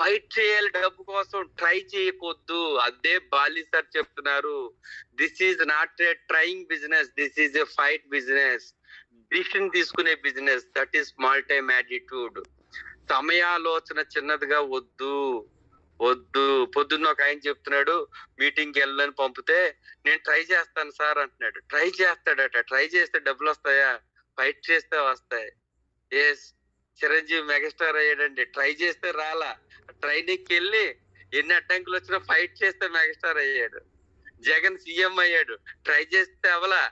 Fight చేయాలి డబ్బు కోసం, ట్రై చేయకొద్దు. అదే బాలి సార్ చెప్తున్నారు. This is not a trying business, this is a fight business. Decision తీసుకునే business, that is small time attitude. సమయాలోచన చిన్నదిగా వద్దు వద్దు. పొద్దున్న ఒక ఆయన చెప్తున్నాడు, మీటింగ్కి వెళ్ళని పంపితే నేను ట్రై చేస్తాను సార్ అంటున్నాడు. ట్రై చేస్తాడట. ట్రై చేస్తే డబ్బులు వస్తాయా? ఫైట్ చేస్తే వస్తాయి. ఎస్, చిరంజీవి మెగాస్టార్ అయ్యాడండి, ట్రై చేస్తే రాలా. ట్రైనింగ్కి వెళ్ళి ఎన్ని అడ్డంకులు వచ్చినా ఫైట్ చేస్తే మెగాస్టార్ అయ్యాడు. జగన్ సీఎం అయ్యాడు, ట్రై చేస్తే అవలా.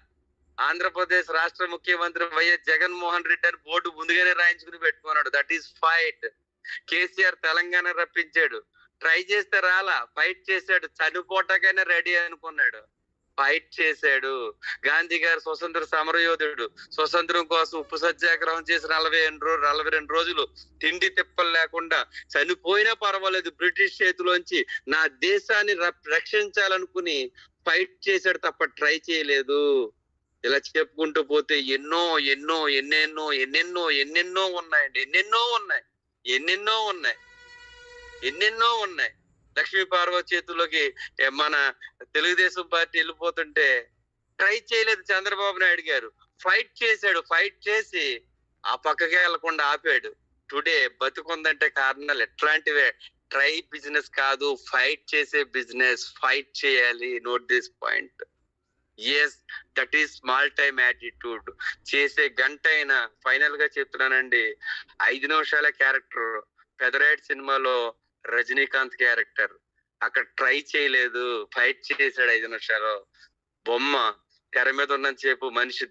ఆంధ్రప్రదేశ్ రాష్ట్ర ముఖ్యమంత్రి వైఎస్ జగన్మోహన్ రెడ్డి అని బోర్డు ముందుగానే రాయించుకుని పెట్టుకున్నాడు. That is fight. KCR Telangana రప్పించాడు, ట్రై చేస్తే రాలా, ఫైట్ చేశాడు. చనిపోటాకైనా రెడీ అనుకున్నాడు, ఫైట్ చేశాడు. గాంధీ గారు స్వతంత్ర సమరయోధుడు, స్వతంత్రం కోసం ఉప్పు సత్యాగ్రహం చేసి 42 రోజులు తిండి తిప్పలు లేకుండా చనిపోయినా పర్వాలేదు బ్రిటిష్ చేతిలోంచి నా దేశాన్ని రక్షించాలనుకుని ఫైట్ చేశాడు తప్ప ట్రై చేయలేదు. ఇలా చెప్పుకుంటూ పోతే ఎన్నో ఎన్నో ఎన్నెన్నో ఎన్నెన్నో ఎన్నెన్నో ఉన్నాయండి. ఎన్నెన్నో ఉన్నాయి. లక్ష్మీ పార్వతి చేతుల్లోకి మన తెలుగుదేశం పార్టీ వెళ్ళిపోతుంటే ట్రై చేయలేదు చంద్రబాబు నాయుడు గారు, ఫైట్ చేశాడు. ఫైట్ చేసి ఆ పక్కకి వెళ్లకుండా ఆపాడు. టుడే బతుకుందంటే కారణాలు ఎట్లాంటివే. ట్రై బిజినెస్ కాదు, ఫైట్ చేసే బిజినెస్. ఫైట్ చేయాలి. Note this point. Yes, that is small time attitude. చేసే గంట అయినా, ఫైనల్ గా చెప్తున్నానండి, 5 నిమిషాల క్యారెక్టర్ పెదరాయుడు సినిమాలో రజనీకాంత్ క్యారెక్టర్. అక్కడ ట్రై చేయలేదు, ఫైట్ చేశాడు 5 నిమిషాలు. బొమ్మ తెర మీద ఉన్నంత సేపు మనిషి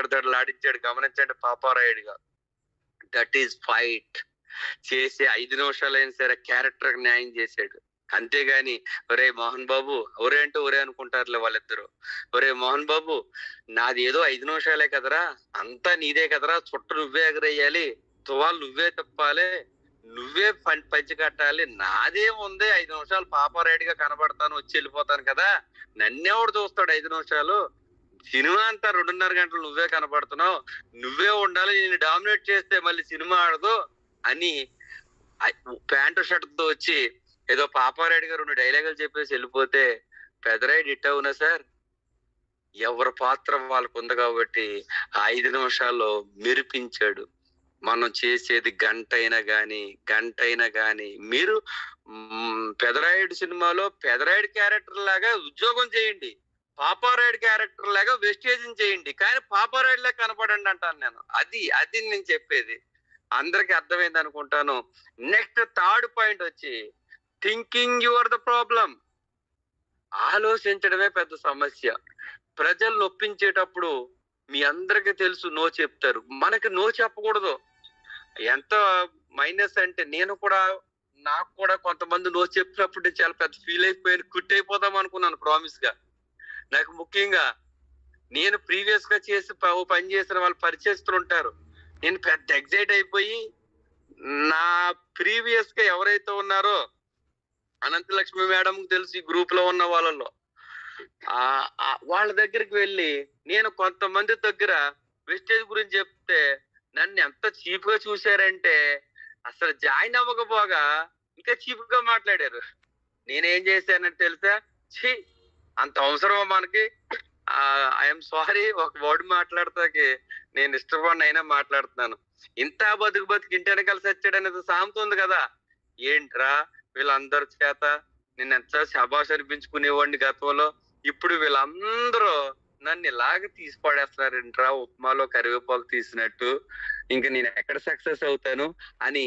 దడలాడించాడు. గమనించండి పాపారాయుడుగా. That is fight. చేసే 5 నిమిషాలైనా సరే క్యారెక్టర్ న్యాయం చేశాడు. అంతేగాని ఒరే మోహన్ బాబు, ఒరే అంటే ఒరే అనుకుంటారులే వాళ్ళిద్దరు. ఒరే మోహన్ బాబు, నాది ఏదో 5 నిమిషాలే కదరా, అంతా నీదే కదరా, చుట్టూ నువ్వే ఎగరేయాలి, తువాలు నువ్వే తిప్పాలి, నువ్వే పంచి కట్టాలి, నాదేముంది 5 నిమిషాలు పాపారాయుడిగా కనబడతాను, వచ్చి వెళ్ళిపోతాను కదా, నన్నెవడు చూస్తాడు 5 నిమిషాలు, సినిమా అంతా 2.5 గంటలు నువ్వే కనబడుతున్నావు, నువ్వే ఉండాలి, నేను డామినేట్ చేస్తే మళ్ళీ సినిమా ఆడదు అని ప్యాంటు షర్ట్ తో వచ్చి ఏదో పాపారాయుడు గారు 2 డైలాగులు చెప్పేసి వెళ్ళిపోతే, పెదరాయుడు హిట్ అవునా సార్? ఎవరి పాత్ర వాళ్ళకు ఉంది కాబట్టి 5 నిమిషాల్లో మెరిపించాడు. మనం చేసేది గంట అయినా గాని మీరు పెదరాయుడు సినిమాలో పెదరాయుడు క్యారెక్టర్ లాగా ఉద్యోగం చేయండి, పాపారాయుడు క్యారెక్టర్ లాగా వెస్టేజింగ్ చేయండి, కానీ పాపారాయుడు లాగా కనపడండి అంటాను నేను. అది నేను చెప్పేది. అందరికి అర్థమైంది అనుకుంటాను. నెక్స్ట్ థర్డ్ పాయింట్ వచ్చి థింకింగ్ యువర్ ద ప్రాబ్లం. ఆలోచించడమే పెద్ద సమస్య. ప్రజలు నొప్పించేటప్పుడు మీ అందరికి తెలుసు నో చెప్తారు, మనకి నో చెప్పకూడదు. ఎంత మైనస్ అంటే నాకు కూడా కొంతమంది నో చెప్పినప్పుడు చాలా పెద్ద ఫీల్ అయిపోయాను, క్విట్ అయిపోదాం అనుకున్నాను ప్రామిస్ గా. నాకు ముఖ్యంగా నేను ప్రీవియస్ గా పని చేసిన వాళ్ళు పరిచయస్తులు ఉంటారు. నేను పెద్ద ఎగ్జైట్ అయిపోయి నా ప్రీవియస్ గా ఎవరైతే ఉన్నారో అనంతలక్ష్మి మేడం తెలుసు, ఈ గ్రూప్ లో ఉన్న వాళ్ళలో, వాళ్ళ దగ్గరికి వెళ్ళి నేను కొంతమంది దగ్గర వెస్టేజ్ గురించి చెప్తే నన్ను ఎంత చీప్ గా చూశారంటే అసలు జాయిన్ అవ్వకపోగా ఇంకా చీప్ గా మాట్లాడారు. నేనేం చేశానంటే తెలుసా, అంత అవసరమా మనకి, ఐఎమ్ సారీ, ఒక వర్డ్ మాట్లాడతాకి నేను ఇష్టపడిన అయినా మాట్లాడుతున్నాను. ఇంత బతుకు ఇంటి వెనకాల సచ్చాడు అనేది సామెత ఉంది కదా, ఏంట్రా వీళ్ళందరి చేత నేను ఎంత శబాష్ అనిపించుకునేవాడిని గతంలో, ఇప్పుడు వీళ్ళందరూ నన్ను ఇలాగ తీసి పడేస్తున్నారేంట్రా ఉప్మాలో కరివేపాకు తీసినట్టు, ఇంకా నేను ఎక్కడ సక్సెస్ అవుతాను అని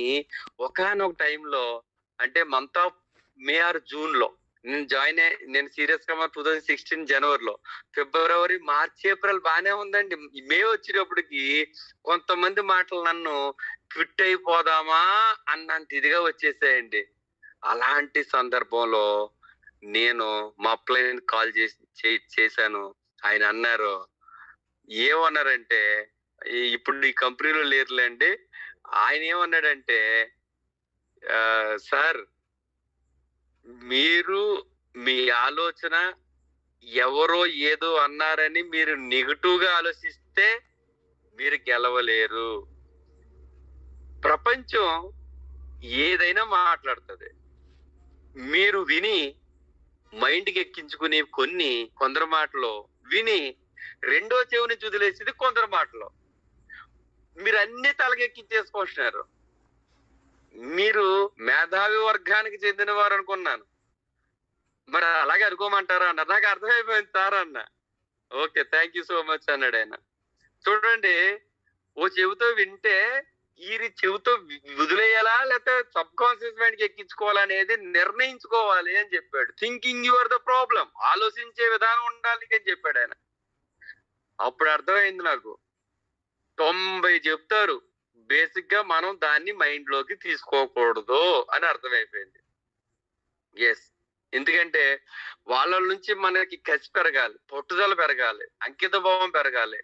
ఒకానొక టైంలో, అంటే month of May are June లో నేను సీరియస్ గా 2016 జనవరిలో, ఫిబ్రవరి, మార్చి, ఏప్రిల్ బాగానే ఉందండి. మే వచ్చేటప్పటికి కొంతమంది మాటలు నన్ను క్విట్ అయిపోదామా అన్నంత ఇదిగా వచ్చేసాయండి. అలాంటి సందర్భంలో నేను మా అప్లైన్ కాల్ చేశాను. ఆయన అన్నారు, ఏమన్నారంటే, ఇప్పుడు ఈ కంపెనీలో లేరులేండి, ఆయన ఏమన్నాడంటే, సార్ మీరు మీ ఆలోచన ఎవరో ఏదో అన్నారని మీరు నెగటివ్ గా ఆలోచిస్తే మీరు గెలవలేరు. ప్రపంచం ఏదైనా మాట్లాడుతుంది. మీరు విని మైండ్కి ఎక్కించుకుని కొందరు మాటలు విని రెండో చెవుని వదిలేసేది కొందరు మాటలు. మీరు అన్ని తలకెక్కించేసుకుంటున్నారు. మీరు మేధావి వర్గానికి చెందిన వారు అనుకున్నాను. మరి అలాగే అనుకోమంటారా అన్నారు. నాకు అర్థమైపోయింది సార్ అన్న. Okay, thank you so much అన్నాడు ఆయన. చూడండి, ఓ చెవితో వింటే ఈ చెవితో వదిలేయాలా లేకపోతే సబ్ కాన్షియస్ మైండ్ కి ఎక్కించుకోవాలా అనేది నిర్ణయించుకోవాలి అని చెప్పాడు. థింకింగ్ యువర్ ద ప్రాబ్లం, ఆలోచించే విధానం ఉండాలి అని చెప్పాడు ఆయన. అప్పుడు అర్థమైంది నాకు. 90 చెప్తారు, బేసిక్ గా మనం దాన్ని మైండ్ లోకి తీసుకోకూడదు అని అర్థమైపోయింది. ఎస్, ఎందుకంటే వాళ్ళ నుంచి మనకి కసి పెరగాలి, పట్టుదల పెరగాలి, అంకిత భావం పెరగాలి.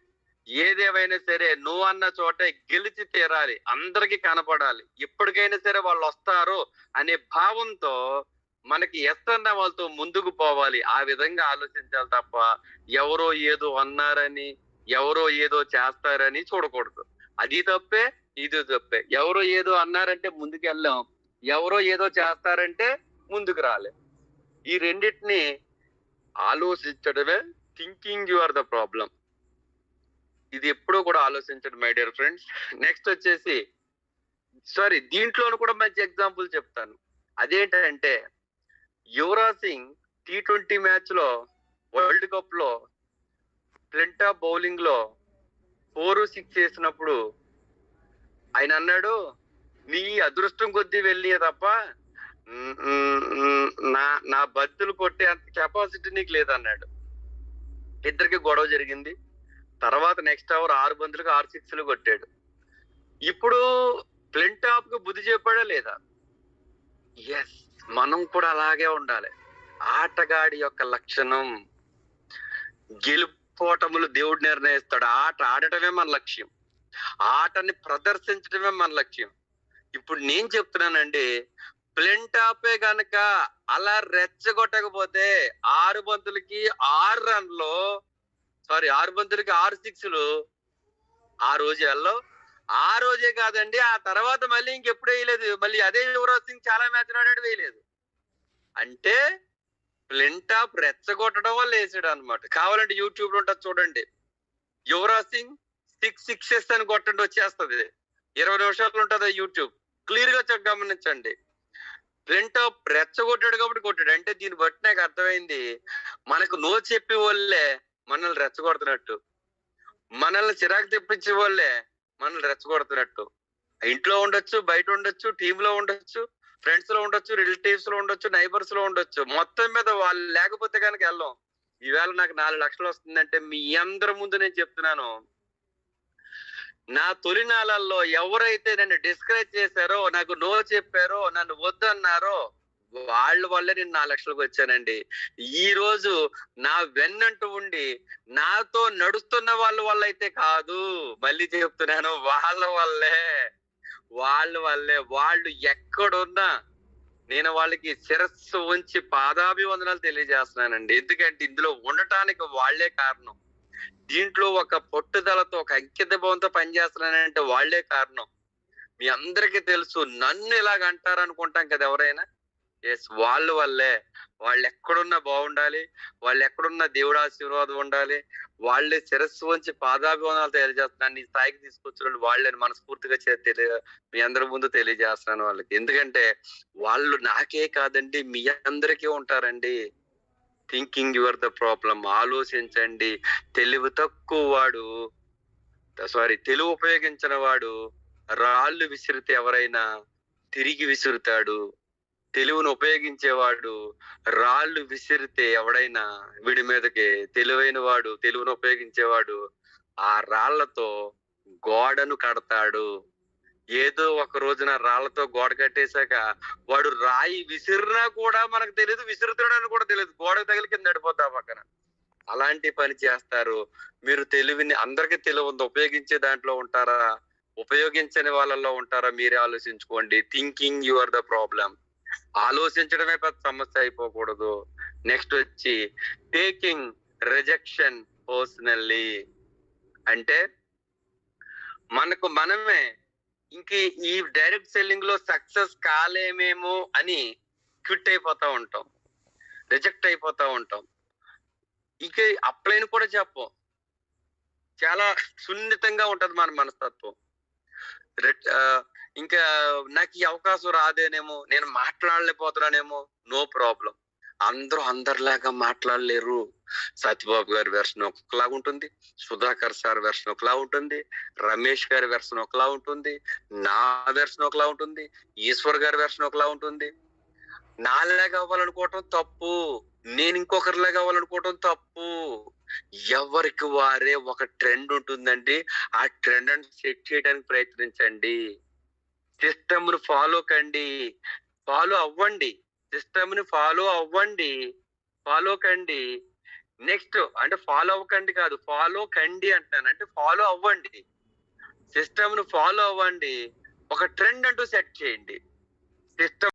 ఏదేమైనా సరే నువ్వు అన్న చోట గెలిచి తీరాలి, అందరికి కనపడాలి, ఎప్పటికైనా సరే వాళ్ళు వస్తారు అనే భావంతో మనకి ఎస్తన్న వాళ్ళతో ముందుకు పోవాలి. ఆ విధంగా ఆలోచించాలి తప్ప ఎవరో ఏదో అన్నారని, ఎవరో ఏదో చేస్తారని చూడకూడదు. అది తప్పే, ఇది తప్పే. ఎవరో ఏదో అన్నారంటే ముందుకు వెళ్ళాం, ఎవరో ఏదో చేస్తారంటే ముందుకు రాలే. ఈ రెండింటిని ఆలోచించడమే thinking you are the problem. ఇది ఎప్పుడూ కూడా ఆలోచించండి మై డియర్ ఫ్రెండ్స్. నెక్స్ట్ వచ్చేసి దీంట్లోనూ కూడా మంచి ఎగ్జాంపుల్ చెప్తాను. అదేంటంటే యువరాజ్ సింగ్ T20 మ్యాచ్ లో వరల్డ్ కప్ లో ఫ్లింటా బౌలింగ్ లో 4-6 చేసినప్పుడు ఆయన అన్నాడు, నీ అదృష్టం కొద్దీ వెళ్ళి తప్ప నా బంతులు కొట్టే అంత కెపాసిటీ నీకు లేదన్నాడు. ఇద్దరికి గొడవ జరిగింది. తర్వాత నెక్స్ట్ ఓవర్ 6 బంతులకు 6 సిక్స్లు కొట్టాడు. ఇప్పుడు ఫ్లింటాప్ కు బుద్ధి చెప్పాడా లేదా? ఎస్, మనం కూడా అలాగే ఉండాలి. ఆటగాడి యొక్క లక్షణం గెలుపోటములు దేవుడు నిర్ణయిస్తాడు. ఆట ఆడటమే మన లక్ష్యం, ఆటని ప్రదర్శించడమే మన లక్ష్యం. ఇప్పుడు నేను చెప్తున్నానండి, ఫ్లింటాపే గనక అలా రెచ్చగొట్టకపోతే 6 బంతులకి 6 రన్లు 6 బంతులకి 6 సిక్స్లు ఆ రోజు వెళ్ళవు. ఆ రోజే కాదండి, ఆ తర్వాత మళ్ళీ ఇంకెప్పుడు వేయలేదు. మళ్ళీ అదే యువరాజ్ సింగ్ చాలా మ్యాచ్ ఆడాడు, వేయలేదు. అంటే ఫ్లింటాప్ రెచ్చగొట్టడం వల్ల వేసాడు అనమాట. కావాలంటే యూట్యూబ్ లో ఉంటుంది చూడండి, యువరాజ్ సింగ్ 6 సిక్సెస్ అని కొట్టండి, వచ్చేస్తుంది. 20 నిమిషాలు ఉంటుంది యూట్యూబ్, క్లియర్ గా గమనించండి. ఫ్లింటాప్ రెచ్చగొట్టాడు కాబట్టి కొట్టాడు. అంటే దీన్ని బట్టి నాకు అర్థమైంది, మనకు నో చెప్పే వాళ్ళే మనల్ని రెచ్చగొడుతున్నట్టు, మనల్ని చిరాకు తెప్పించే వాళ్ళే మనల్ని రెచ్చగొడుతున్నట్టు. ఇంట్లో ఉండొచ్చు, బయట ఉండొచ్చు, టీమ్ లో ఉండొచ్చు, ఫ్రెండ్స్ లో ఉండొచ్చు, రిలేటివ్స్ లో ఉండొచ్చు, నైబర్స్ లో ఉండొచ్చు. మొత్తం మీద వాళ్ళు లేకపోతే కనుక వెళ్ళాం. ఈవేళ నాకు 4 లక్షలు వస్తుందంటే మీ అందరి ముందు నేను చెప్తున్నాను, నా తొలినాళ్ళల్లో ఎవరైతే నన్ను డిస్కరేజ్ చేశారో, నాకు నో చెప్పారో, నన్ను వద్దన్నారో వాళ్ళ వల్లే నేను 4 లక్షలకు వచ్చానండి. ఈ రోజు నా వెన్నంటూ ఉండి నాతో నడుస్తున్న వాళ్ళ వల్ల అయితే కాదు, మళ్ళీ చెప్తున్నాను, వాళ్ళ వల్లే. వాళ్ళు ఎక్కడున్నా నేను వాళ్ళకి శిరస్సు ఉంచి పాదాభివందనాలు తెలియజేస్తున్నానండి. ఎందుకంటే ఇందులో ఉండటానికి వాళ్లే కారణం. దీంట్లో ఒక పట్టుదలతో, ఒక అంకిత భావంతో పనిచేస్తున్నానంటే వాళ్లే కారణం. మీ అందరికీ తెలుసు, నన్ను ఇలాగ అంటారు అనుకుంటాం కదా ఎవరైనా. ఎస్, వాళ్ళ వల్లే. వాళ్ళు ఎక్కడున్నా బాగుండాలి, వాళ్ళు ఎక్కడున్నా దేవుడు ఆశీర్వాదం ఉండాలి, వాళ్ళే శిరస్సు వంచి పాదాభివందనాలు తెలియజేస్తున్నాను. ఈ స్థాయికి తీసుకొచ్చిన వాళ్ళని మనస్ఫూర్తిగా మీ అందరి ముందు తెలియజేస్తున్నాను వాళ్ళకి. ఎందుకంటే వాళ్ళు నాకే కాదండి, మీ అందరికీ ఉంటారండి. Thinking your the problem. ఆలోచించండి. తెలివి ఉపయోగించిన వాడు రాళ్ళు విసిరితే ఎవరైనా తిరిగి విసురుతాడు. తెలివిని ఉపయోగించేవాడు రాళ్ళు విసిరితే ఎవడైనా వీడి మీదకి, తెలివైన వాడు, తెలివిని ఉపయోగించేవాడు ఆ రాళ్లతో గోడను కడతాడు. ఏదో ఒక రోజున రాళ్లతో గోడ కట్టేశాక వాడు రాయి విసిరినా కూడా మనకు తెలియదు, విసురుతాడని కూడా తెలియదు, గోడ తగిలి కింద పడిపోతా పక్కన. అలాంటి పని చేస్తారు. మీరు తెలివిని, అందరికీ తెలివి ఉంది, ఉపయోగించే దాంట్లో ఉంటారా, ఉపయోగించని వాళ్ళల్లో ఉంటారా? మీరే ఆలోచించుకోండి. Thinking your the problem. ఆలోచించడమే పెద్ద సమస్య అయిపోకూడదు. నెక్స్ట్ వచ్చి టేకింగ్ రిజెక్షన్ పర్సనల్లీ. అంటే మనకు మనమే ఇంక ఈ డైరెక్ట్ సెల్లింగ్ లో సక్సెస్ కాలేమేమో అని క్విట్ అయిపోతా ఉంటాం, రిజెక్ట్ అయిపోతా ఉంటాం. ఇక అప్లైన్ కూడా చెప్పం. చాలా సున్నితంగా ఉంటది మన మనస్తత్వం. ఇంకా నాకు ఈ అవకాశం రాదేనేమో, నేను మాట్లాడలేకపోతున్నానేమో, నో ప్రాబ్లం. అందరూ అందరిలాగా మాట్లాడలేరు. సత్యబాబు గారి వెర్షన్ ఒకలాగా ఉంటుంది, సుధాకర్ సార్ వెర్షన్ ఒకలా ఉంటుంది, రమేష్ గారి వెర్షన్ ఒకలా ఉంటుంది, నా వెర్షన్ ఒకలా ఉంటుంది, ఈశ్వర్ గారి వెర్షన్ ఒకలా ఉంటుంది. నాలాగా అవ్వాలనుకోవటం తప్పు, నేను ఇంకొకరిలాగా అవ్వాలనుకోవటం తప్పు. ఎవరికి వారే ఒక ట్రెండ్ ఉంటుందండి. ఆ ట్రెండ్ సెట్ చేయడానికి ప్రయత్నించండి. సిస్టమ్ ను ఫాలో కండి, ఫాలో అవ్వండి. సిస్టమ్ ని ఫాలో అవ్వండి, ఫాలో కండి. నెక్స్ట్ అంటే ఫాలో అవ్వకండి కాదు, ఫాలో కండి అంటున్నాను. అంటే ఫాలో అవ్వండి, సిస్టమ్ ను ఫాలో అవ్వండి, ఒక ట్రెండ్ అంటూ సెట్ చేయండి. సిస్టమ్